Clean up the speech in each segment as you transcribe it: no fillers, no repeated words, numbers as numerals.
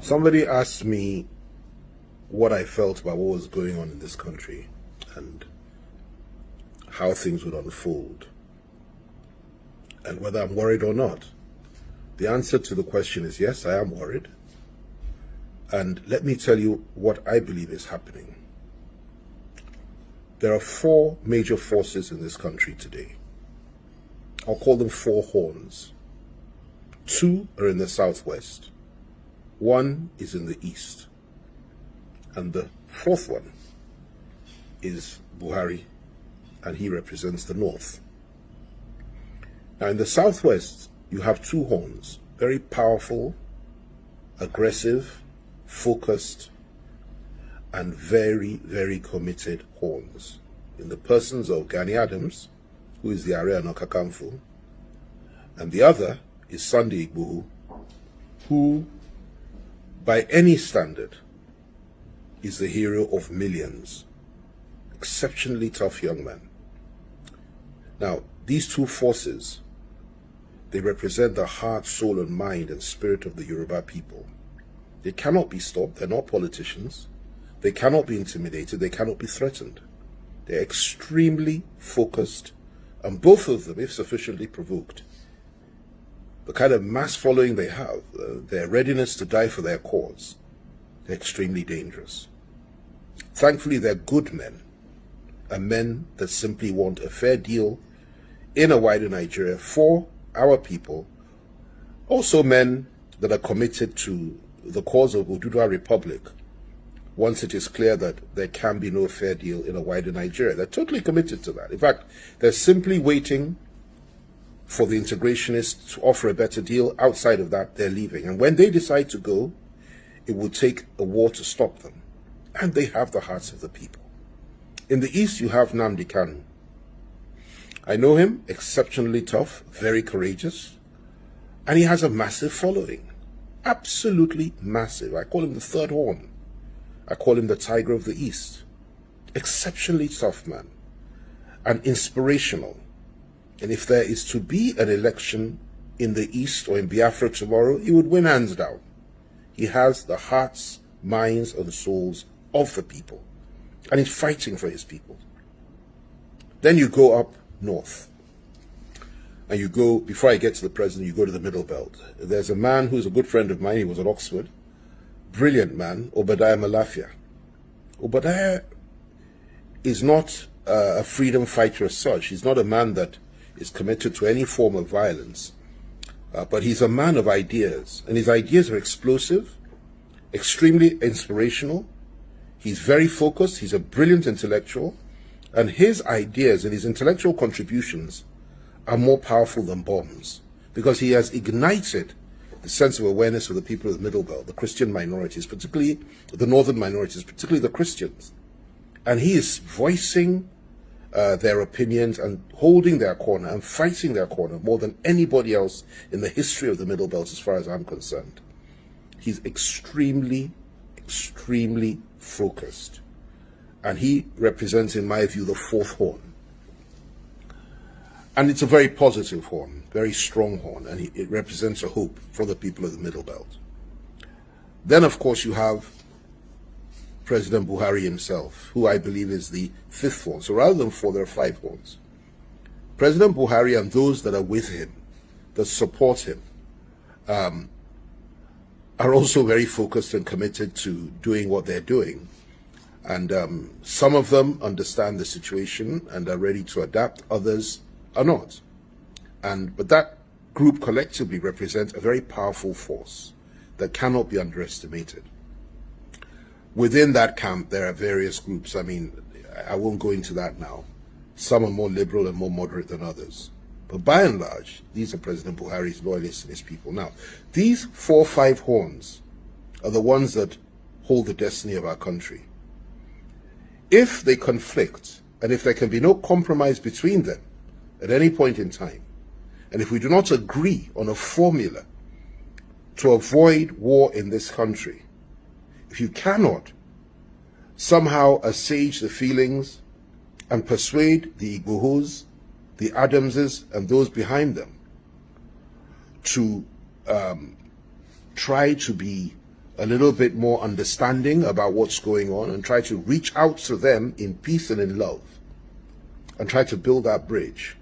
Somebody asked me what I felt about what was going on in this country and how things would unfold and whether I'm worried or not. The answer to the question is yes, I am worried. And let me tell you what I believe is happening. There are four major forces in this country today. I'll call them four horns. Two are in the southwest. One is in the east. And the fourth one is Buhari, and he represents the north. Now in the southwest, you have two horns, very powerful, aggressive, focused, and very, very committed horns, in the persons of Gani Adams, who is the Ààrẹ Ọ̀nà Kakanfò, and the other is Sunday Igboho, who, by any standard, is the hero of millions. Exceptionally tough young man. Now, these two forces, they represent the heart, soul, and mind and spirit of the Yoruba people. They cannot be stopped. They're not politicians. They cannot be intimidated. They cannot be threatened. They're extremely focused, and both of them, if sufficiently provoked, the kind of mass following they have, their readiness to die for their cause, they're extremely dangerous. Thankfully, they're good men, and men that simply want a fair deal in a wider Nigeria for our people. Also men that are committed to the cause of Oduduwa Republic once it is clear that there can be no fair deal in a wider Nigeria. They're totally committed to that. In fact, they're simply waiting for the integrationists to offer a better deal. Outside of that, they're leaving. And when they decide to go, it will take a war to stop them. And they have the hearts of the people. In the east, you have Nnamdi Kanu. I know him, exceptionally tough, very courageous, and he has a massive following. Absolutely massive. I call him the third horn. I call him the Tiger of the East. Exceptionally tough man and inspirational. And if there is to be an election in the East or in Biafra tomorrow, he would win hands down. He has the hearts, minds, and souls of the people, and he's fighting for his people. Then you go up north, and you go, before I get to the president, you go to the middle belt. There's a man who's a good friend of mine. He was at Oxford. Brilliant man, Obadiah Malafia. Obadiah is not a freedom fighter as such. He's not a man that is committed to any form of violence, but he's a man of ideas, and his ideas are explosive, extremely inspirational. He's very focused. He's a brilliant intellectual, and his ideas and his intellectual contributions are more powerful than bombs, because he has ignited the sense of awareness of the people of the Middle Belt, the Christian minorities, particularly the northern minorities, particularly the Christians. And he is voicing their opinions and holding their corner and fighting their corner more than anybody else in the history of the Middle Belt, as far as I'm concerned. He's extremely, extremely focused. And he represents, in my view, the fourth horn. And it's a very positive horn, very strong horn, and it represents a hope for the people of the Middle Belt. Then, of course, you have President Buhari himself, who I believe is the fifth horn. So rather than four, there are five horns. President Buhari and those that are with him, that support him, are also very focused and committed to doing what they're doing. And some of them understand the situation and are ready to adapt. Others are not. But that group collectively represents a very powerful force that cannot be underestimated. Within that camp, there are various groups. I mean, I won't go into that now. Some are more liberal and more moderate than others. But by and large, these are President Buhari's loyalists and his people. Now, these 4 or 5 horns are the ones that hold the destiny of our country. If they conflict, and if there can be no compromise between them at any point in time, and if we do not agree on a formula to avoid war in this country, if you cannot somehow assuage the feelings and persuade the Igbohos, the Adamses, and those behind them to try to be a little bit more understanding about what's going on and try to reach out to them in peace and in love and try to build that bridge,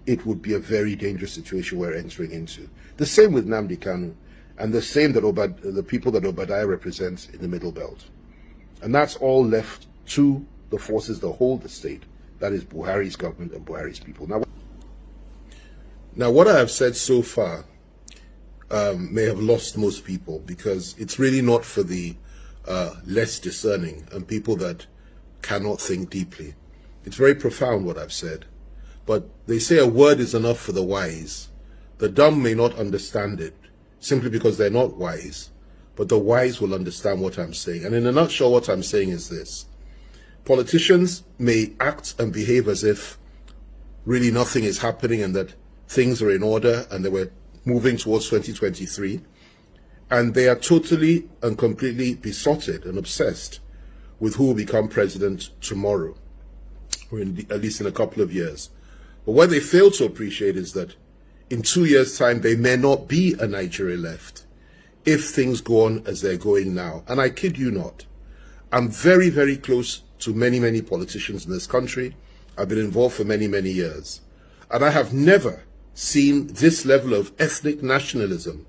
it would be a very dangerous situation we're entering into. The same with Nnamdi Kanu, and the same that the people that Obadiah represents in the Middle Belt. And that's all left to the forces that hold the state. That is Buhari's government and Buhari's people. Now what I have said so far may have lost most people, because it's really not for the less discerning and people that cannot think deeply. It's very profound what I've said, but they say a word is enough for the wise. The dumb may not understand it simply because they're not wise, but the wise will understand what I'm saying. And in a nutshell, what I'm saying is this: politicians may act and behave as if really nothing is happening and that things are in order and that we're moving towards 2023, and they are totally and completely besotted and obsessed with who will become president tomorrow, or at least in a couple of years. But what they fail to appreciate is that in 2 years' time, there may not be a Nigeria left if things go on as they're going now. And I kid you not, I'm very, very close to many, many politicians in this country. I've been involved for many, many years. And I have never seen this level of ethnic nationalism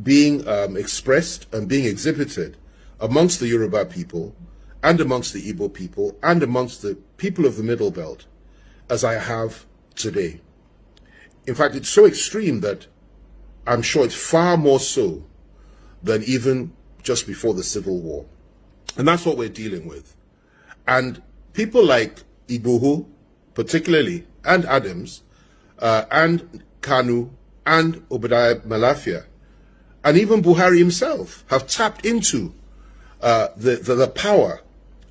being expressed and being exhibited amongst the Yoruba people and amongst the Igbo people and amongst the people of the Middle Belt as I have today. In fact, it's so extreme that I'm sure it's far more so than even just before the Civil War. And that's what we're dealing with. And people like Igboho, particularly, and Adams, and Kanu, and Obadiah Malafia, and even Buhari himself have tapped into the power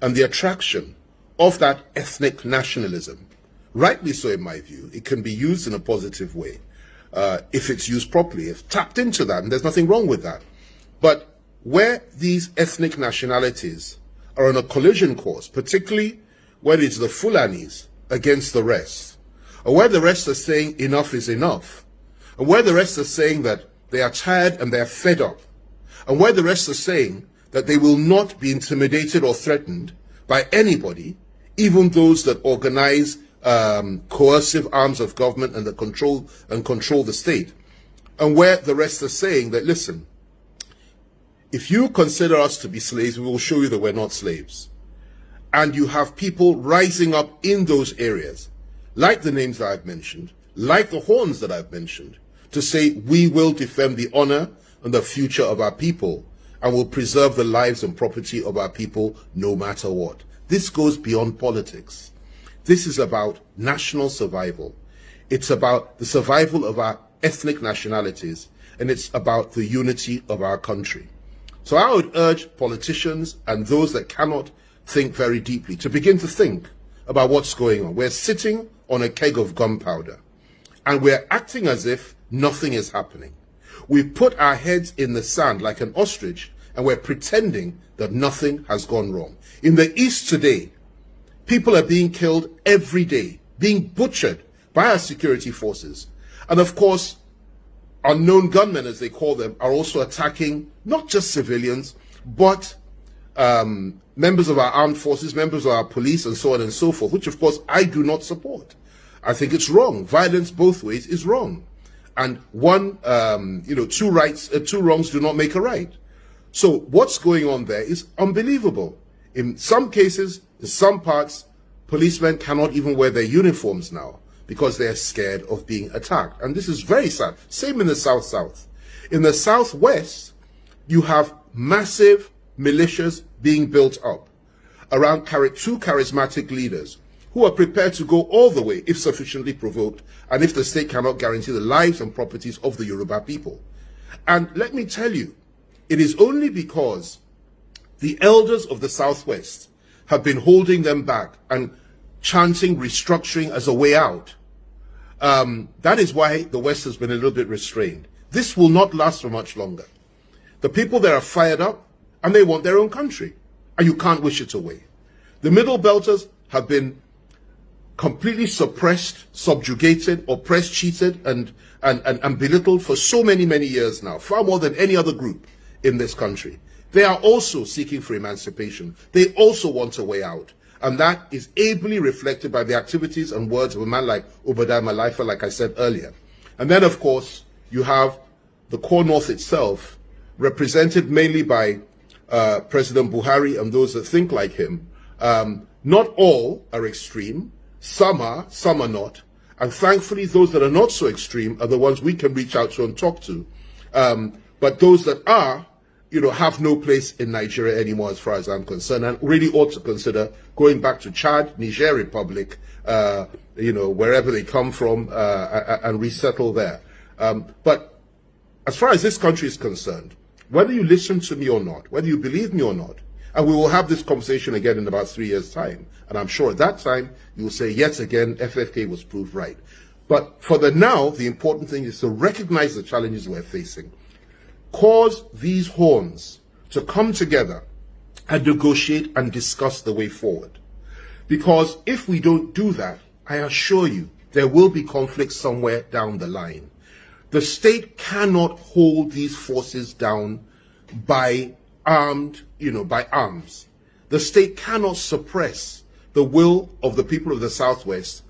and the attraction of that ethnic nationalism. Rightly so, in my view. It can be used in a positive way if it's used properly, if tapped into that, and there's nothing wrong with that. But where these ethnic nationalities are on a collision course, particularly where it's the Fulanis against the rest, or where the rest are saying enough is enough, and where the rest are saying that they are tired and they are fed up, and where the rest are saying that they will not be intimidated or threatened by anybody, even those that organize coercive arms of government and that control the state, and where the rest are saying that, listen, if you consider us to be slaves, we will show you that we're not slaves. And you have people rising up in those areas, like the names that I've mentioned, like the horns that I've mentioned, to say we will defend the honor and the future of our people and will preserve the lives and property of our people no matter what. This goes beyond politics. This is about national survival. It's about the survival of our ethnic nationalities, and it's about the unity of our country. So I would urge politicians and those that cannot think very deeply to begin to think about what's going on. We're sitting on a keg of gunpowder, and we're acting as if nothing is happening. We've put our heads in the sand like an ostrich, and we're pretending that nothing has gone wrong. In the East today, people are being killed every day, being butchered by our security forces. And of course, unknown gunmen, as they call them, are also attacking not just civilians, but members of our armed forces, members of our police, and so on and so forth, which of course I do not support. I think it's wrong. Violence both ways is wrong. And two wrongs do not make a right. So what's going on there is unbelievable. In some cases, in some parts, policemen cannot even wear their uniforms now because they're scared of being attacked. And this is very sad. Same in the South. In the Southwest, you have massive militias being built up around two charismatic leaders who are prepared to go all the way if sufficiently provoked and if the state cannot guarantee the lives and properties of the Yoruba people. And let me tell you, it is only because the elders of the Southwest have been holding them back and chanting restructuring as a way out. That is why the West has been a little bit restrained. This will not last for much longer. The people there are fired up and they want their own country, and you can't wish it away. The Middle Belters have been completely suppressed, subjugated, oppressed, cheated, and belittled for so many, many years now, far more than any other group in this country. They are also seeking for emancipation. They also want a way out. And that is ably reflected by the activities and words of a man like Obadiah Malaifa, like I said earlier. And then, of course, you have the core North itself, represented mainly by President Buhari and those that think like him. Not all are extreme. Some are not. And thankfully, those that are not so extreme are the ones we can reach out to and talk to. But those that are, have no place in Nigeria anymore as far as I'm concerned, and really ought to consider going back to Chad, Niger Republic, wherever they come from, and resettle there. But as far as this country is concerned, whether you listen to me or not, whether you believe me or not, and we will have this conversation again in about 3 years' time, and I'm sure at that time you will say, yet again, FFK was proved right. But for the now, the important thing is to recognize the challenges we're facing, cause these horns to come together and negotiate and discuss the way forward. Because if we don't do that, I assure you, there will be conflict somewhere down the line. The state cannot hold these forces down by arms. The state cannot suppress the will of the people of the Southwest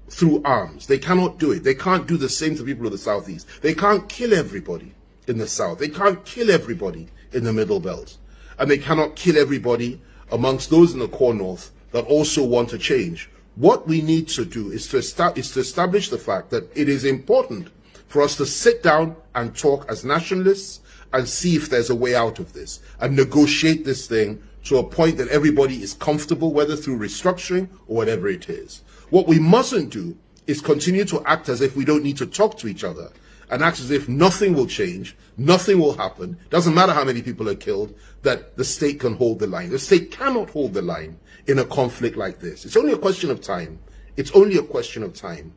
through arms. They cannot do it. They can't do the same to people of the Southeast. They can't kill everybody in the South. They can't kill everybody in the Middle Belt. And they cannot kill everybody amongst those in the core North that also want to change. What we need to do is to establish the fact that it is important for us to sit down and talk as nationalists and see if there's a way out of this and negotiate this thing to a point that everybody is comfortable, whether through restructuring or whatever it is. What we mustn't do is continue to act as if we don't need to talk to each other and act as if nothing will change, nothing will happen, doesn't matter how many people are killed, that the state can hold the line. The state cannot hold the line in a conflict like this. It's only a question of time. It's only a question of time.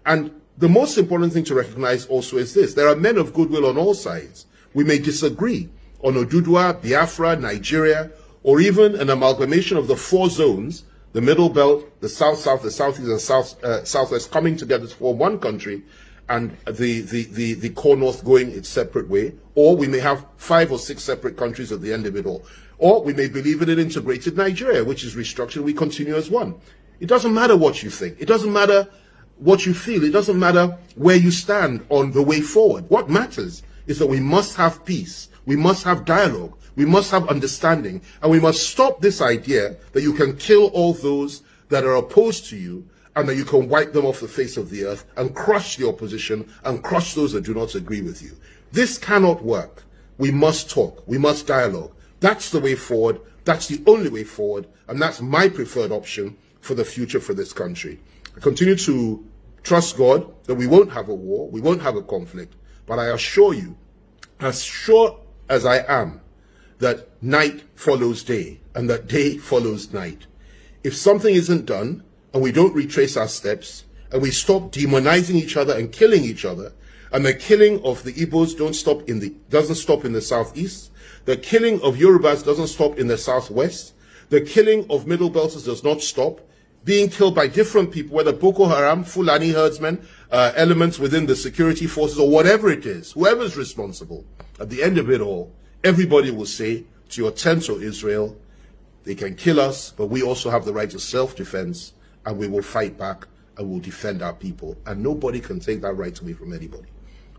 And the most important thing to recognize also is this: there are men of goodwill on all sides. We may disagree on Oduduwa, Biafra, Nigeria, or even an amalgamation of the 4 zones, the Middle Belt, the South-South, the Southeast, and Southwest coming together to form one country, and the core North going its separate way. Or we may have 5 or 6 separate countries at the end of it all. Or we may believe in an integrated Nigeria, which is restructured, we continue as one. It doesn't matter what you think. It doesn't matter what you feel. It doesn't matter where you stand on the way forward. What matters is that we must have peace. We must have dialogue. We must have understanding. And we must stop this idea that you can kill all those that are opposed to you and that you can wipe them off the face of the earth and crush the opposition and crush those that do not agree with you. This cannot work. We must talk. We must dialogue. That's the way forward. That's the only way forward. And that's my preferred option for the future for this country. I continue to trust God that we won't have a war, we won't have a conflict, but I assure you, as sure as I am, that night follows day and that day follows night. If something isn't done and we don't retrace our steps and we stop demonizing each other and killing each other, and the killing of the Igbos doesn't stop in the Southeast, the killing of Yorubas doesn't stop in the Southwest, the killing of Middle Belters does not stop, being killed by different people, whether Boko Haram, Fulani herdsmen, elements within the security forces, or whatever it is, whoever's responsible, at the end of it all, everybody will say to your tent, O Israel, they can kill us, but we also have the right to self-defense, and we will fight back, and we'll defend our people. And nobody can take that right away from anybody.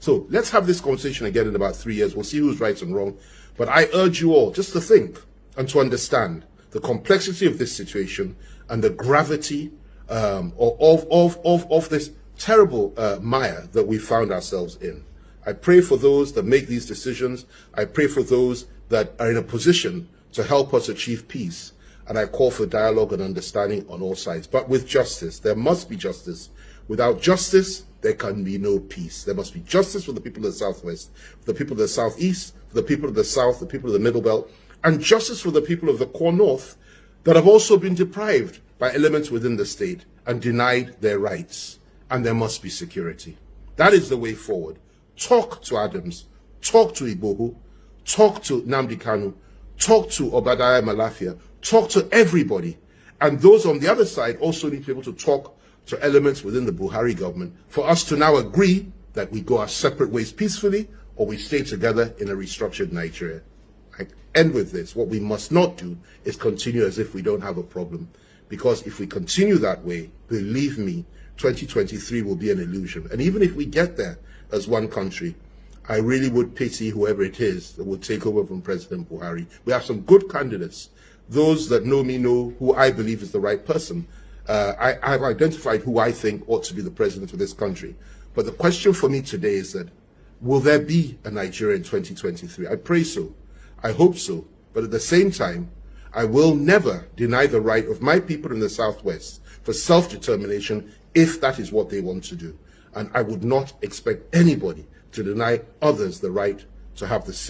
So let's have this conversation again in about 3 years. We'll see who's right and wrong. But I urge you all just to think and to understand the complexity of this situation and the gravity of this terrible mire that we found ourselves in. I pray for those that make these decisions. I pray for those that are in a position to help us achieve peace. And I call for dialogue and understanding on all sides, but with justice. There must be justice. Without justice, there can be no peace. There must be justice for the people of the Southwest, for the people of the Southeast, for the people of the South, the people of the Middle Belt, and justice for the people of the core North that have also been deprived by elements within the state and denied their rights. And there must be security. That is the way forward. Talk to Adams, talk to Igboho, talk to Nnamdi Kanu, talk to Obadiah Malafia, talk to everybody. And those on the other side also need to be able to talk to elements within the Buhari government for us to now agree that we go our separate ways peacefully or we stay together in a restructured Nigeria. I end with this. What we must not do is continue as if we don't have a problem, because if we continue that way, believe me, 2023 will be an illusion. And even if we get there as one country, I really would pity whoever it is that will take over from President Buhari. We have some good candidates. Those that know me know who I believe is the right person. I've identified who I think ought to be the president of this country. But the question for me today is that, will there be a Nigeria in 2023? I pray so. I hope so. But at the same time, I will never deny the right of my people in the Southwest for self-determination if that is what they want to do. And I would not expect anybody to deny others the right to have the same.